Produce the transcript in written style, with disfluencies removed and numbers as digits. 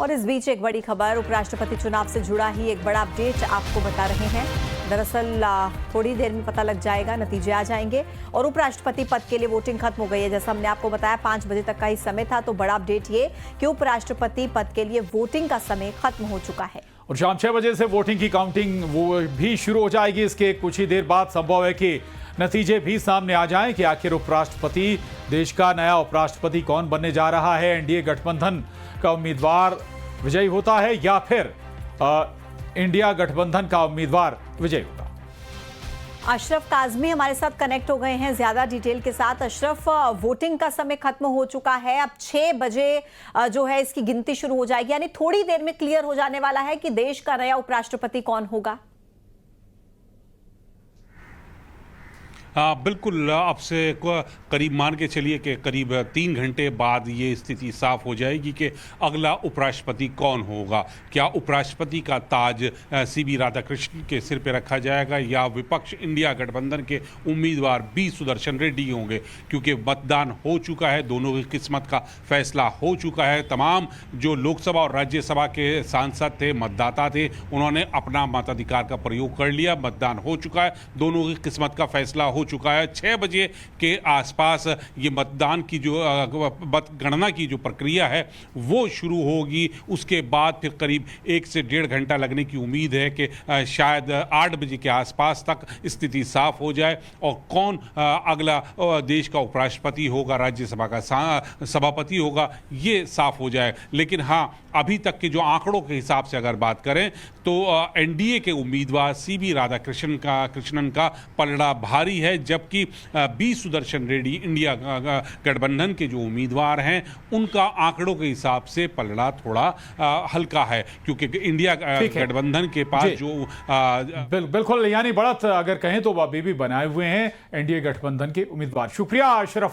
और इस बीच एक बड़ी खबर, उपराष्ट्रपति चुनाव से जुड़ा ही एक बड़ा अपडेट आपको बता रहे हैं। दरअसल थोड़ी देर में पता लग जाएगा, नतीजे आ जाएंगे और उपराष्ट्रपति पद के लिए वोटिंग खत्म हो गई है। जैसा हमने आपको बताया 5 बजे तक का ही समय था, तो बड़ा अपडेट ये कि उपराष्ट्रपति पद के लिए वोटिंग का समय खत्म हो चुका है और शाम 6 बजे से वोटिंग की काउंटिंग वो भी शुरू हो जाएगी। इसके कुछ ही देर बाद संभव है कि नतीजे भी सामने आ जाएं कि आखिर उपराष्ट्रपति, देश का नया उपराष्ट्रपति कौन बनने जा रहा है। एनडीए गठबंधन का उम्मीदवार विजयी होता है या फिर इंडिया गठबंधन का उम्मीदवार विजयी होगा। अशरफ काजमी हमारे साथ कनेक्ट हो गए हैं ज्यादा डिटेल के साथ। अशरफ, वोटिंग का समय खत्म हो चुका है, अब 6 बजे जो है इसकी गिनती शुरू हो जाएगी, यानी थोड़ी देर में क्लियर हो जाने वाला है कि देश का नया उपराष्ट्रपति कौन होगा। बिल्कुल, अब से करीब मान के चलिए कि करीब 3 घंटे बाद ये स्थिति साफ हो जाएगी कि अगला उपराष्ट्रपति कौन होगा। क्या उपराष्ट्रपति का ताज सीवी राधाकृष्णन के सिर पे रखा जाएगा या विपक्ष इंडिया गठबंधन के उम्मीदवार बी सुदर्शन रेड्डी होंगे, क्योंकि मतदान हो चुका है, दोनों की किस्मत का फैसला हो चुका है। तमाम जो लोकसभा और राज्यसभा के सांसद थे, मतदाता थे, उन्होंने अपना मताधिकार का प्रयोग कर लिया, मतदान हो चुका है, दोनों की किस्मत का फैसला हो चुका है। 6 बजे के आसपास ये मतदान की जो मतगणना की जो प्रक्रिया है वो शुरू होगी। उसके बाद फिर करीब 1 से 1.5 घंटा लगने की उम्मीद है कि शायद 8 बजे के आसपास तक स्थिति साफ हो जाए और कौन अगला देश का उपराष्ट्रपति होगा, राज्यसभा का सभापति होगा, ये साफ हो जाए। लेकिन हाँ, अभी तक के जो आंकड़ों के हिसाब से अगर बात करें तो एनडीए के उम्मीदवार सीवी राधाकृष्णन का पलड़ा भारी है, जबकि बी सुदर्शन रेड्डी इंडिया गठबंधन के जो उम्मीदवार हैं उनका आंकड़ों के हिसाब से पलड़ा थोड़ा हल्का है, क्योंकि इंडिया गठबंधन के पास जो बिल्कुल, यानी बढ़त अगर कहें तो अभी भी बनाए हुए हैं एनडीए गठबंधन के उम्मीदवार। शुक्रिया अशरफ।